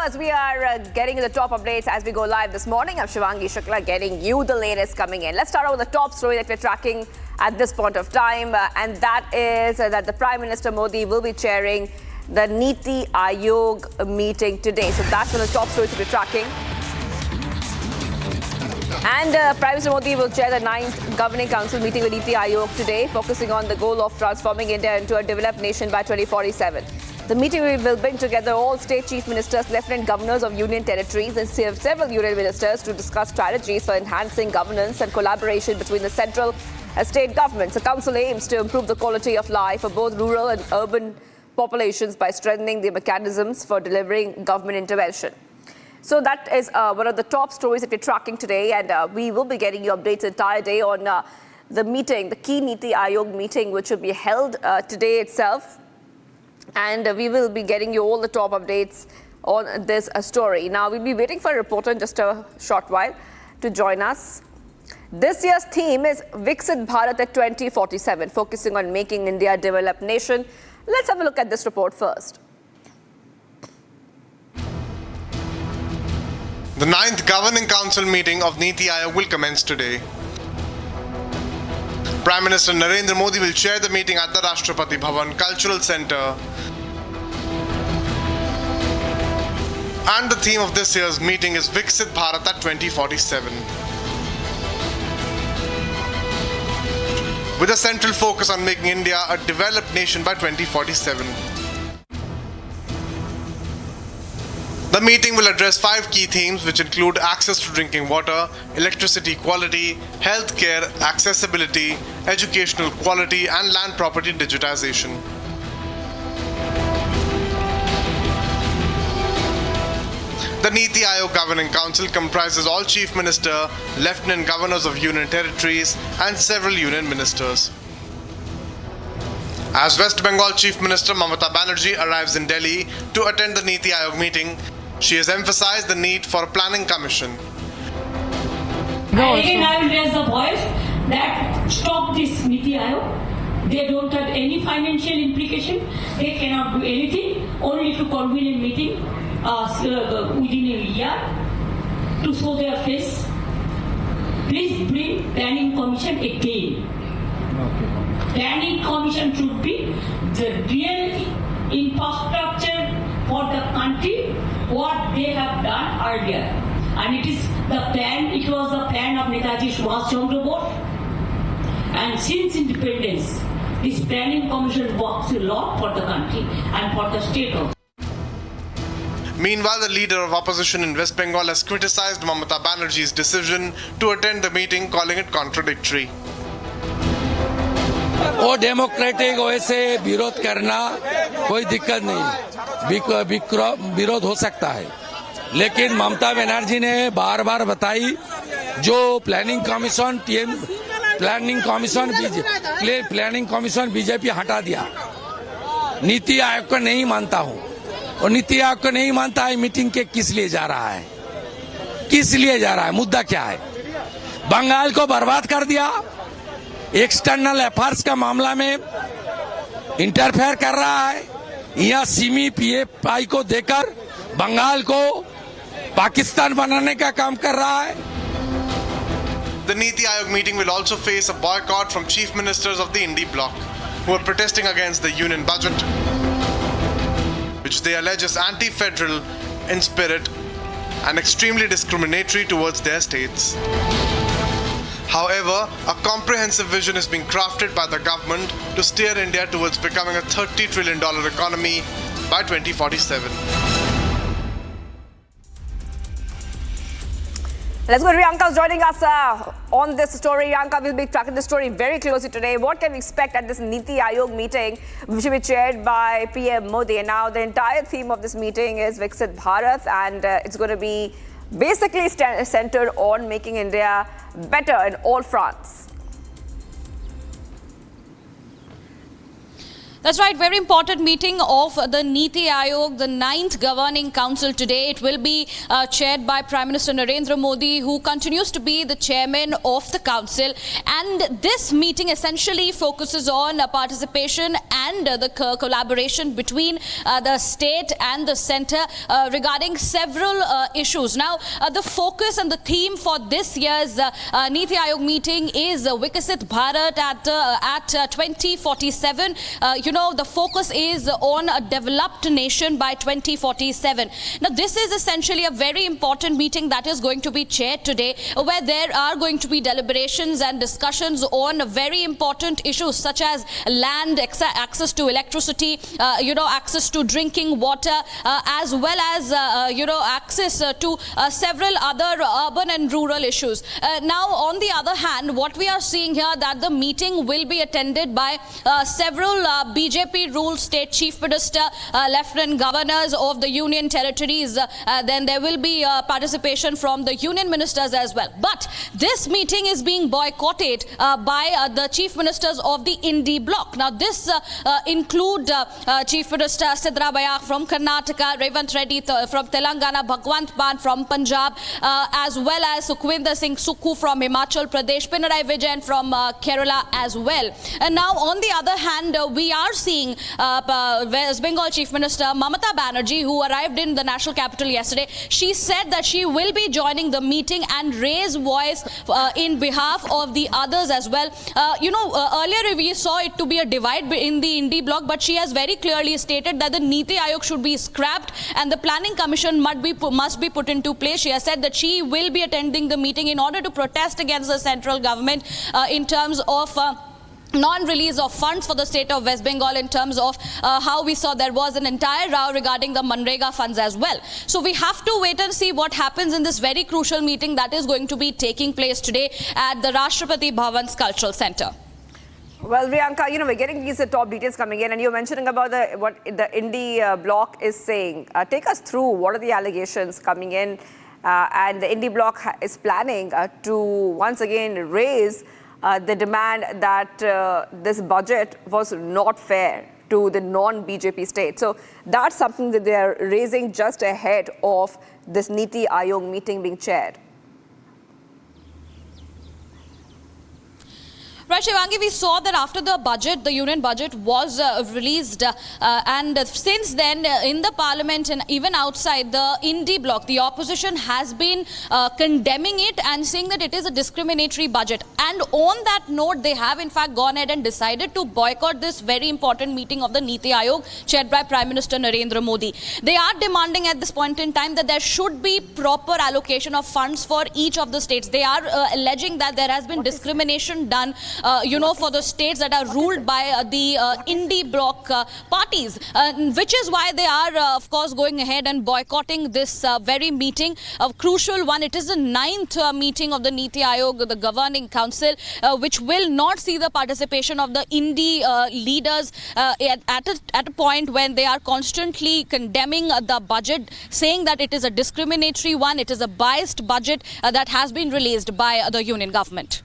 as we are getting the top updates as we go live this morning, I'm Shivangi Shukla getting you the latest coming in. Let's start out with the top story that we're tracking at this point of time, and that is that the Prime Minister Modi will be chairing the Niti Aayog meeting today. So that's one of the top stories that we're tracking. And Prime Minister Modi will chair the 9th Governing Council meeting with Niti Aayog today, focusing on the goal of transforming India into a developed nation by 2047. The meeting will bring together all state chief ministers, lieutenant governors of union territories and several union ministers to discuss strategies for enhancing governance and collaboration between the central and state governments. The council aims to improve the quality of life for both rural and urban populations by strengthening the mechanisms for delivering government intervention. So that is one of the top stories that we're tracking today, and we will be getting you updates the entire day on the meeting, the key Niti Aayog meeting, which will be held today itself. And we will be getting you all the top updates on this story. Now, we'll be waiting for a reporter in just a short while to join us. This year's theme is Viksit Bharat at 2047, focusing on making India a developed nation. Let's have a look at this report first. The 9th Governing Council meeting of Niti Aayog will commence today. Prime Minister Narendra Modi will chair the meeting at the Rashtrapati Bhavan Cultural Centre. And the theme of this year's meeting is Viksit Bharat at 2047. With a central focus on making India a developed nation by 2047. The meeting will address 5 key themes which include access to drinking water, electricity quality, healthcare accessibility, educational quality and land property digitization. The Niti Aayog Governing Council comprises all Chief Minister, Lieutenant Governors of Union Territories and several Union Ministers. As West Bengal Chief Minister Mamata Banerjee arrives in Delhi to attend the Niti Aayog meeting, she has emphasized the need for a planning commission. Again, I will raise the voice that stop this Niti Aayog. They don't have any financial implication. They cannot do anything, only to convene a meeting within a year to show their face. Please bring planning commission again. Planning commission should be the real infrastructure for the country, what they have done earlier. And it is the plan, it was the plan of Netaji Subhash Chandra Bose. And since independence, this planning commission works a lot for the country and for the state also. Meanwhile, the leader of opposition in West Bengal has criticized Mamata Banerjee's decision to attend the meeting, calling it contradictory. वो democratic वैसे विरोध करना कोई दिक्कत नहीं, विरोध हो सकता है, लेकिन ममता बनर्जी ने बार बार बताई जो प्लानिंग कमीशन बीजेपी हटा दिया। नीति आयोग को नहीं मानता हूँ, और नीति आयोग को नहीं मानता है मीटिंग के किस लिए जा रहा है, किस लिए जा रहा है, मुद्दा क्या है? बंगाल को बर्बाद कर दिया, एक्सटर्नल अफेयर्स का मामला में इंटरफेयर कर रहा है, यहाँ सिमी पीएफआई को देकर बंगाल को पाकिस्तान बनाने का काम कर रहा है। The Niti Aayog meeting will also face a boycott from chief ministers of the Indie bloc, who are protesting against the union budget, which they allege is anti-federal in spirit and extremely discriminatory towards their states. However, a comprehensive vision is being crafted by the government to steer India towards becoming a $30 trillion economy by 2047. Let's go. Riyanka is joining us on this story. Riyanka will be tracking the story very closely today. What can we expect at this Niti Aayog meeting, which will be chaired by PM Modi? And now the entire theme of this meeting is Viksit Bharat, and it's going to be basically centered on making India better in all fronts. That's right. Very important meeting of the Niti Aayog, the 9th Governing Council today. It will be chaired by Prime Minister Narendra Modi, who continues to be the chairman of the council. And this meeting essentially focuses on participation and the collaboration between the state and the centre regarding several issues. Now, the focus and the theme for this year's Niti Aayog meeting is Vikasit Bharat at 2047. The focus is on a developed nation by 2047. Now, this is essentially a very important meeting that is going to be chaired today, where there are going to be deliberations and discussions on very important issues such as land, access to electricity, access to drinking water, as well as, access to several other urban and rural issues. Now, on the other hand, what we are seeing here that the meeting will be attended by several BJP-ruled state chief minister, lieutenant governors of the union territories. Then there will be participation from the union ministers as well. But this meeting is being boycotted by the chief ministers of the Indi bloc. Now, this include Chief Minister Siddharamaiah from Karnataka, Revant Reddy from Telangana, Bhagwant Mann from Punjab, as well as Sukhwinder Singh Sukhu from Himachal Pradesh, Pinarayi Vijayan from Kerala as well. And now, on the other hand, we are seeing West Bengal Chief Minister Mamata Banerjee, who arrived in the national capital yesterday. She said that she will be joining the meeting and raise voice in behalf of the others as well. Earlier we saw it to be a divide in the Indi bloc, but she has very clearly stated that the Niti Aayog should be scrapped and the planning commission must be put into place. She has said that she will be attending the meeting in order to protest against the central government in terms of non-release of funds for the state of West Bengal, in terms of how we saw there was an entire row regarding the Manrega funds as well. So we have to wait and see what happens in this very crucial meeting that is going to be taking place today at the Rashtrapati Bhavan's Cultural Centre. Well, Priyanka, we're getting these top details coming in, and you're mentioning about what the Indi bloc is saying. Take us through what are the allegations coming in, and the Indi bloc is planning to once again raise the demand that this budget was not fair to the non-BJP state. So that's something that they are raising just ahead of this Niti Aayog meeting being chaired. Right, Shivangi, we saw that after the budget, the union budget was released, and since then in the parliament and even outside the Indi bloc, the opposition has been condemning it and saying that it is a discriminatory budget. And on that note, they have in fact gone ahead and decided to boycott this very important meeting of the Niti Aayog chaired by Prime Minister Narendra Modi. They are demanding at this point in time that there should be proper allocation of funds for each of the states. They are alleging that there has been discrimination done for the states that are ruled by the Indi bloc parties, which is why they are, of course, going ahead and boycotting this very meeting, a crucial one. It is the 9th meeting of the Niti Aayog, the Governing Council, which will not see the participation of the Indi leaders at a point when they are constantly condemning the budget, saying that it is a discriminatory one, it is a biased budget that has been released by the union government.